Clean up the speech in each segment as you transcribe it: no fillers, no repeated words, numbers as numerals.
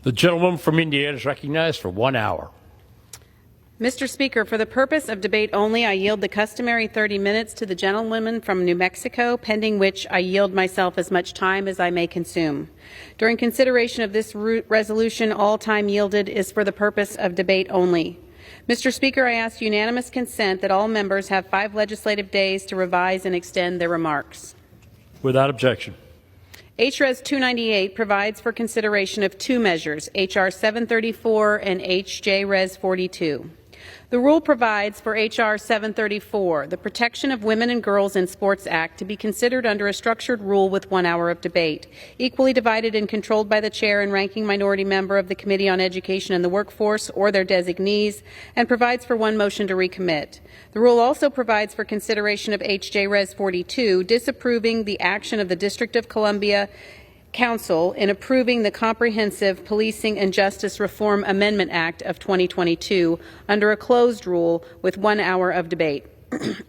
The gentleman from Indiana is recognized for 1 hour. Mr. Speaker, for the purpose of debate only, I yield the customary 30 minutes to the gentlewoman from New Mexico, pending which I yield myself as much time as I may consume. During consideration of this resolution, all time yielded is for the purpose of debate only. Mr. Speaker, I ask unanimous consent that all members have 5 legislative days to revise and extend their remarks. Without objection. H.Res. 298 provides for consideration of 2 measures, H.R. 734 and H.J.Res. 42. The rule provides for H.R. 734, the Protection of Women and Girls in Sports Act, to be considered under a structured rule with 1 hour of debate, equally divided and controlled by the chair and ranking minority member of the Committee on Education and the Workforce or their designees, and provides for 1 motion to recommit. The rule also provides for consideration of H.J. Res. 42, disapproving the action of the District of Columbia Council in approving the Comprehensive Policing and Justice Reform Amendment Act of 2022 under a closed rule with 1 hour of debate,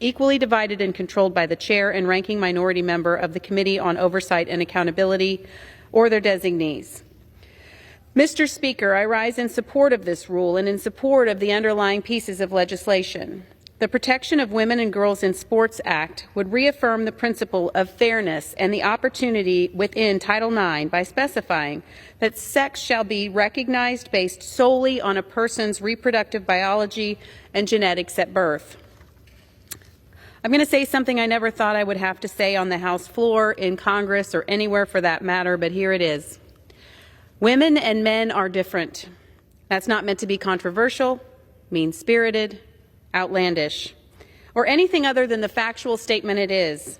equally divided and controlled by the chair and ranking minority member of the Committee on Oversight and Accountability or their designees. Mr. Speaker, I rise in support of this rule and in support of the underlying pieces of legislation. The Protection of Women and Girls in Sports Act would reaffirm the principle of fairness and the opportunity within Title IX by specifying that sex shall be recognized based solely on a person's reproductive biology and genetics at birth. I'm going to say something I never thought I would have to say on the House floor, in Congress, or anywhere for that matter, but here it is. Women and men are different. That's not meant to be controversial, mean-spirited, outlandish, or anything other than the factual statement it is.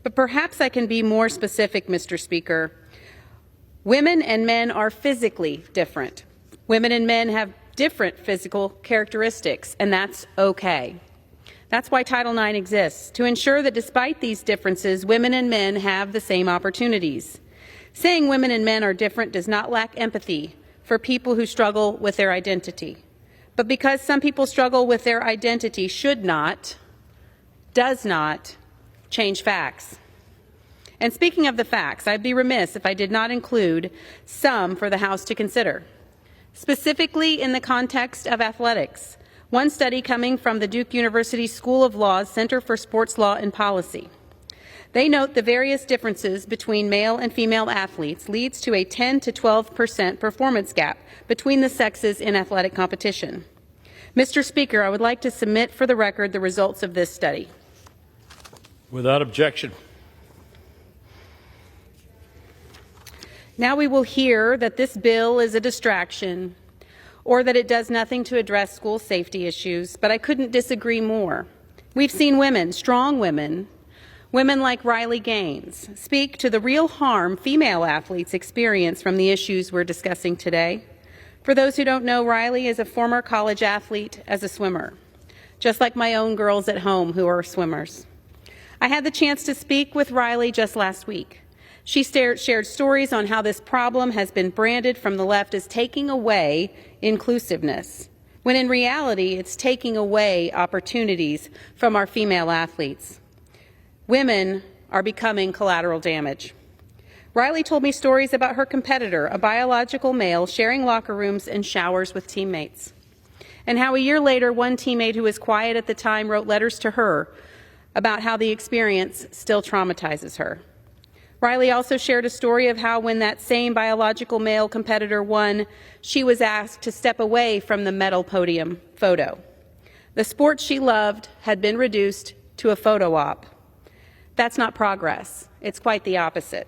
But perhaps I can be more specific, Mr. Speaker. Women and men are physically different. Women and men have different physical characteristics, and that's okay. That's why Title IX exists, to ensure that despite these differences, women and men have the same opportunities. Saying women and men are different does not lack empathy for people who struggle with their identity. But because some people struggle with their identity should not, does not, change facts. And speaking of the facts, I'd be remiss if I did not include some for the House to consider. Specifically in the context of athletics, one study coming from the Duke University School of Law's Center for Sports Law and Policy. They note the various differences between male and female athletes leads to a 10 to 12% performance gap between the sexes in athletic competition. Mr. Speaker, I would like to submit for the record the results of this study. Without objection. Now we will hear that this bill is a distraction or that it does nothing to address school safety issues, but I couldn't disagree more. We've seen women, strong women, women like Riley Gaines, speak to the real harm female athletes experience from the issues we're discussing today. For those who don't know, Riley is a former college athlete as a swimmer, just like my own girls at home who are swimmers. I had the chance to speak with Riley just last week. She shared stories on how this problem has been branded from the left as taking away inclusiveness, when in reality it's taking away opportunities from our female athletes. Women are becoming collateral damage. Riley told me stories about her competitor, a biological male, sharing locker rooms and showers with teammates, and how a year later one teammate who was quiet at the time wrote letters to her about how the experience still traumatizes her. Riley also shared a story of how when that same biological male competitor won, she was asked to step away from the medal podium photo. The sport she loved had been reduced to a photo op. That's not progress. It's quite the opposite.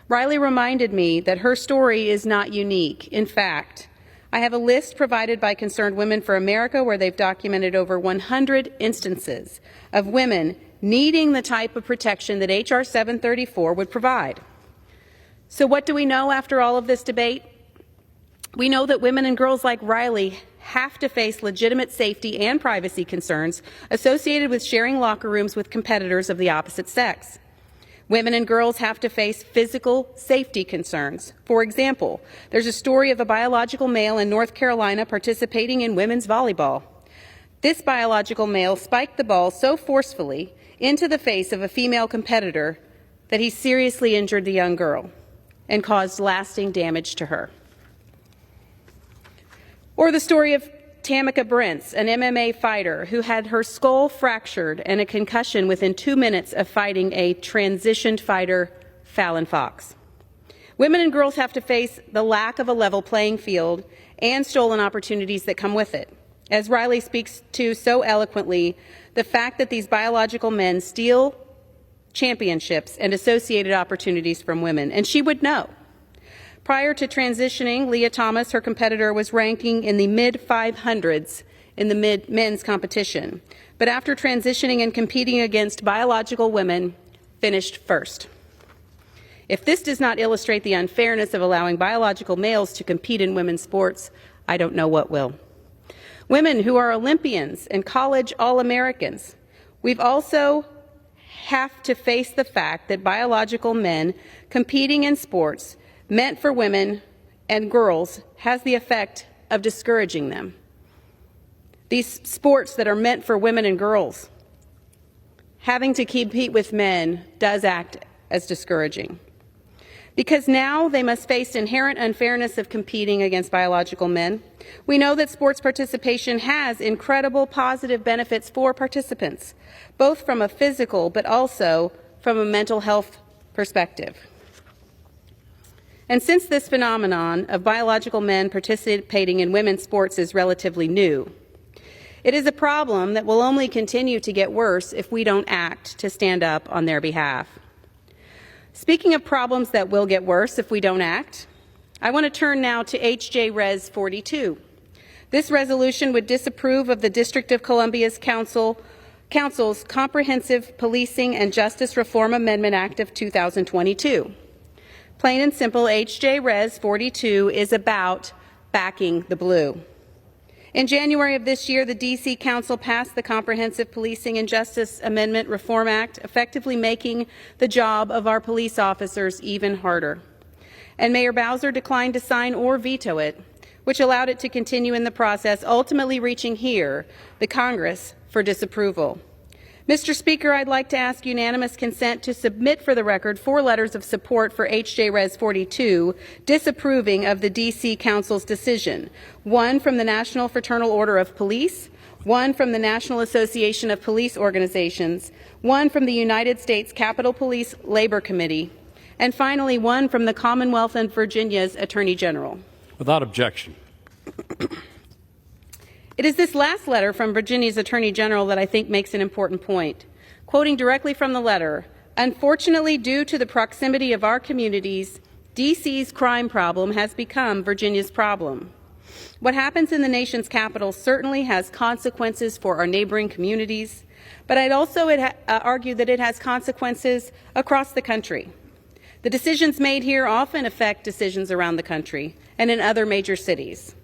Riley reminded me that her story is not unique. In fact, I have a list provided by Concerned Women for America where they've documented over 100 instances of women needing the type of protection that H.R. 734 would provide. So what do we know after all of this debate? We know that women and girls like Riley have to face legitimate safety and privacy concerns associated with sharing locker rooms with competitors of the opposite sex. Women and girls have to face physical safety concerns. For example, there's a story of a biological male in North Carolina participating in women's volleyball. This biological male spiked the ball so forcefully into the face of a female competitor that he seriously injured the young girl and caused lasting damage to her. Or the story of Tamika Brents, an MMA fighter who had her skull fractured and a concussion within 2 minutes of fighting a transitioned fighter, Fallon Fox. Women and girls have to face the lack of a level playing field and stolen opportunities that come with it. As Riley speaks to so eloquently, the fact that these biological men steal championships and associated opportunities from women, and she would know. Prior to transitioning, Leah Thomas, her competitor, was ranking in the mid-500s in the men's competition, but after transitioning and competing against biological women, finished first. If this does not illustrate the unfairness of allowing biological males to compete in women's sports, I don't know what will. Women who are Olympians and college All-Americans, we've also have to face the fact that biological men competing in sports meant for women and girls has the effect of discouraging them. These sports that are meant for women and girls, having to compete with men does act as discouraging. Because now they must face inherent unfairness of competing against biological men. We know that sports participation has incredible positive benefits for participants, both from a physical but also from a mental health perspective. And since this phenomenon of biological men participating in women's sports is relatively new, it is a problem that will only continue to get worse if we don't act to stand up on their behalf. Speaking of problems that will get worse if we don't act, I want to turn now to H.J. Res. 42. This resolution would disapprove of the District of Columbia's Council's Comprehensive Policing and Justice Reform Amendment Act of 2022. Plain and simple, H.J. Res. 42 is about backing the blue. In January of this year, the D.C. Council passed the Comprehensive Policing and Justice Amendment Reform Act, effectively making the job of our police officers even harder. And Mayor Bowser declined to sign or veto it, which allowed it to continue in the process, ultimately reaching here, the Congress, for disapproval. Mr. Speaker, I'd like to ask unanimous consent to submit for the record 4 letters of support for H.J. Res. 42, disapproving of the D.C. Council's decision. 1 from the National Fraternal Order of Police, 1 from the National Association of Police Organizations, 1 from the United States Capitol Police Labor Committee, and finally 1 from the Commonwealth of Virginia's Attorney General. Without objection. It is this last letter from Virginia's Attorney General that I think makes an important point. Quoting directly from the letter, "Unfortunately, due to the proximity of our communities, D.C.'s crime problem has become Virginia's problem. What happens in the nation's capital certainly has consequences for our neighboring communities, but I'd also argue that it has consequences across the country. The decisions made here often affect decisions around the country and in other major cities.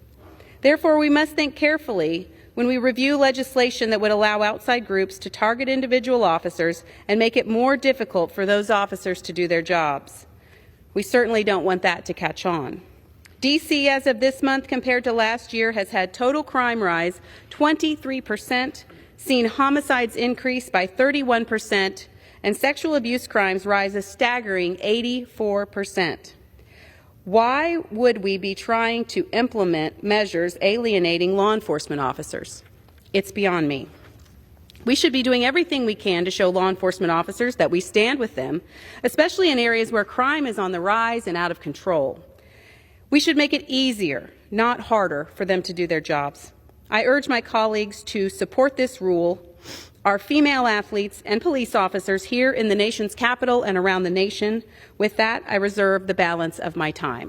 Therefore, we must think carefully when we review legislation that would allow outside groups to target individual officers and make it more difficult for those officers to do their jobs. We certainly don't want that to catch on. D.C., as of this month compared to last year, has had total crime rise 23%, seen homicides increase by 31%, and sexual abuse crimes rise a staggering 84%. Why would we be trying to implement measures alienating law enforcement officers? It's beyond me. We should be doing everything we can to show law enforcement officers that we stand with them, especially in areas where crime is on the rise and out of control. We should make it easier, not harder, for them to do their jobs. I urge my colleagues to support this rule. Our female athletes and police officers here in the nation's capital and around the nation. With that, I reserve the balance of my time.